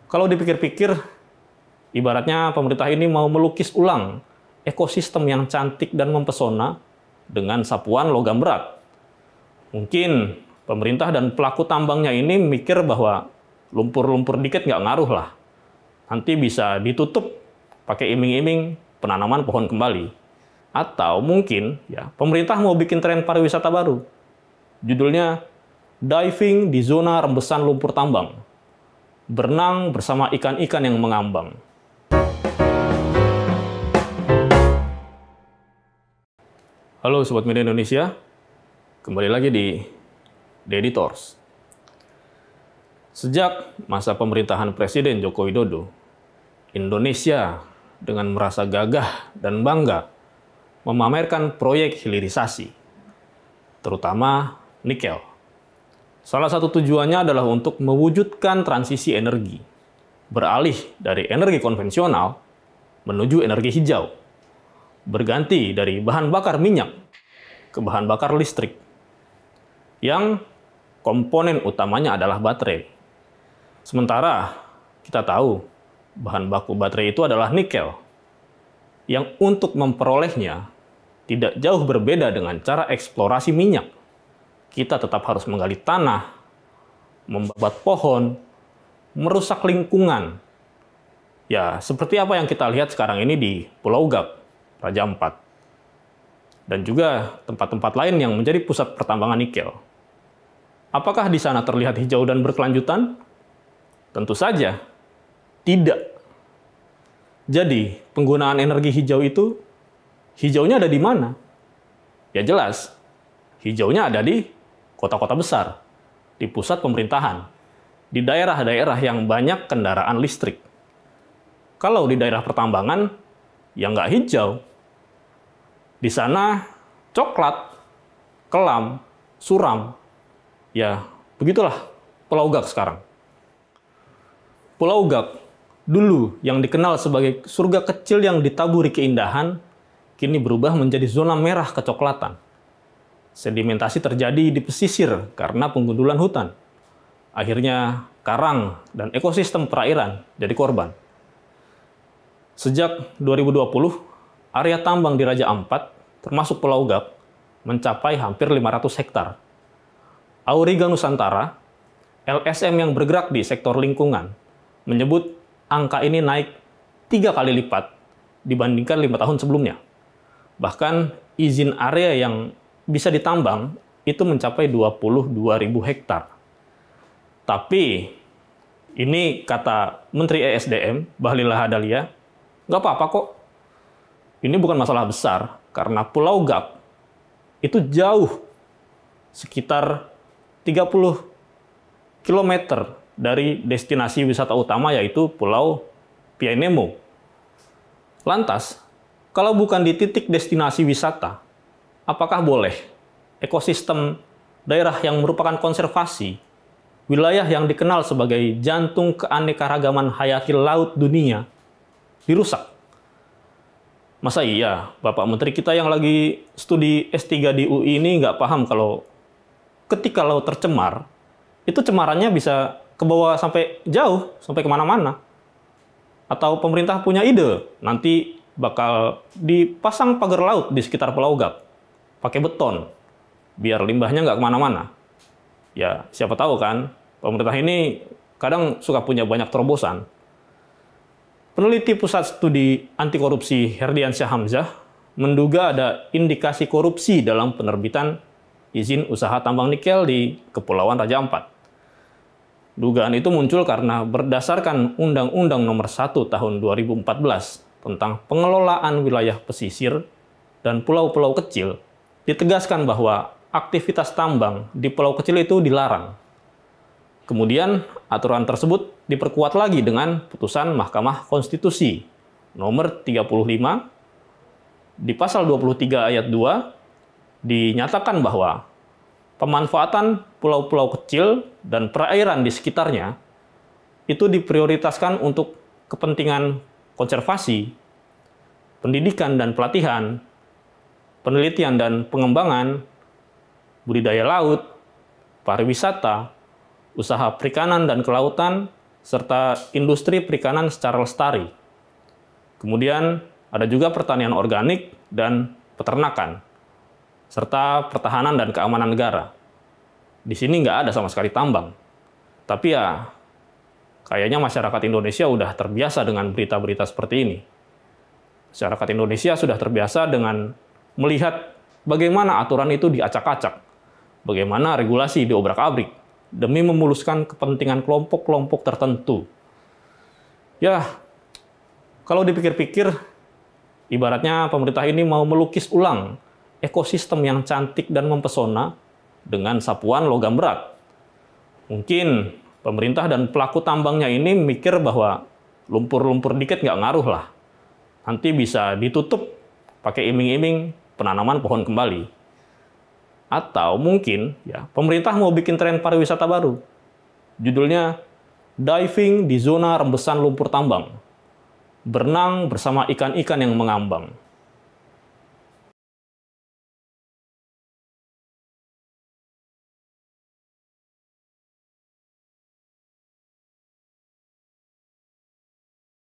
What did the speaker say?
Kalau dipikir-pikir, ibaratnya pemerintah ini mau melukis ulang ekosistem yang cantik dan mempesona dengan sapuan logam berat. Mungkin pemerintah dan pelaku tambangnya ini mikir bahwa lumpur-lumpur dikit nggak ngaruh lah. Nanti bisa ditutup pakai iming-iming penanaman pohon kembali. Atau mungkin ya pemerintah mau bikin tren pariwisata baru. Judulnya Diving di Zona Rembesan Lumpur Tambang. Berenang bersama ikan-ikan yang mengambang. Halo Sobat Media Indonesia, kembali lagi di The Editors. Sejak masa pemerintahan Presiden Joko Widodo, Indonesia dengan merasa gagah dan bangga memamerkan proyek hilirisasi, terutama nikel. Salah satu tujuannya adalah untuk mewujudkan transisi energi, beralih dari energi konvensional menuju energi hijau, berganti dari bahan bakar minyak ke bahan bakar listrik, yang komponen utamanya adalah baterai. Sementara kita tahu bahan baku baterai itu adalah nikel, yang untuk memperolehnya tidak jauh berbeda dengan cara eksplorasi minyak. Kita tetap harus menggali tanah, membabat pohon, merusak lingkungan. Ya, seperti apa yang kita lihat sekarang ini di Pulau Gap, Raja Ampat, dan juga tempat-tempat lain yang menjadi pusat pertambangan nikel. Apakah di sana terlihat hijau dan berkelanjutan? Tentu saja tidak. Jadi, penggunaan energi hijau itu, hijaunya ada di mana? Ya jelas, hijaunya ada di kota-kota besar, di pusat pemerintahan, di daerah-daerah yang banyak kendaraan listrik. Kalau di daerah pertambangan, ya nggak hijau. Di sana coklat, kelam, suram. Ya, begitulah Pulau Gap sekarang. Pulau Gap, dulu yang dikenal sebagai surga kecil yang ditaburi keindahan, kini berubah menjadi zona merah kecoklatan. Sedimentasi terjadi di pesisir karena penggundulan hutan. Akhirnya, karang dan ekosistem perairan jadi korban. Sejak 2020, area tambang di Raja Ampat, termasuk Pulau Gap, mencapai hampir 500 hektar. Auriga Nusantara, LSM yang bergerak di sektor lingkungan, menyebut angka ini naik 3 kali lipat dibandingkan 5 tahun sebelumnya. Bahkan izin area yang bisa ditambang itu mencapai 22.000 hektar. Tapi ini kata Menteri ESDM, Bahlil Lahadalia, nggak apa-apa kok. Ini bukan masalah besar, karena Pulau Gap itu jauh, sekitar 30 km dari destinasi wisata utama, yaitu Pulau Pianemo. Lantas, kalau bukan di titik destinasi wisata, apakah boleh ekosistem daerah yang merupakan konservasi, wilayah yang dikenal sebagai jantung keanekaragaman hayati laut dunia, dirusak? Masa iya Bapak Menteri kita yang lagi studi S3 di UI ini nggak paham kalau ketika laut tercemar, itu cemarannya bisa ke bawah sampai jauh, sampai kemana-mana? Atau pemerintah punya ide, nanti bakal dipasang pagar laut di sekitar Pulau Gap, pakai beton, biar limbahnya nggak kemana-mana. Ya, siapa tahu kan, pemerintah ini kadang suka punya banyak terobosan. Peneliti Pusat Studi Anti Korupsi Herdiansyah Hamzah menduga ada indikasi korupsi dalam penerbitan izin usaha tambang nikel di Kepulauan Raja Ampat. Dugaan itu muncul karena berdasarkan Undang-Undang Nomor 1 Tahun 2014 tentang pengelolaan wilayah pesisir dan pulau-pulau kecil, ditegaskan bahwa aktivitas tambang di pulau kecil itu dilarang. Kemudian, aturan tersebut diperkuat lagi dengan putusan Mahkamah Konstitusi nomor 35 di pasal 23 ayat 2 dinyatakan bahwa pemanfaatan pulau-pulau kecil dan perairan di sekitarnya itu diprioritaskan untuk kepentingan konservasi, pendidikan dan pelatihan, penelitian dan pengembangan, budidaya laut, pariwisata, usaha perikanan dan kelautan, serta industri perikanan secara lestari. Kemudian ada juga pertanian organik dan peternakan, serta pertahanan dan keamanan negara. Di sini nggak ada sama sekali tambang. Tapi ya, kayaknya masyarakat Indonesia udah terbiasa dengan berita-berita seperti ini. Masyarakat Indonesia sudah terbiasa dengan melihat bagaimana aturan itu diacak-acak, bagaimana regulasi diobrak-abrik, demi memuluskan kepentingan kelompok-kelompok tertentu. Ya, kalau dipikir-pikir, ibaratnya pemerintah ini mau melukis ulang ekosistem yang cantik dan mempesona dengan sapuan logam berat. Mungkin pemerintah dan pelaku tambangnya ini mikir bahwa lumpur-lumpur dikit nggak ngaruh lah. Nanti bisa ditutup pakai iming-iming penanaman pohon kembali. Atau mungkin ya pemerintah mau bikin tren pariwisata baru. Judulnya Diving di Zona Rembesan Lumpur Tambang. Berenang bersama ikan-ikan yang mengambang.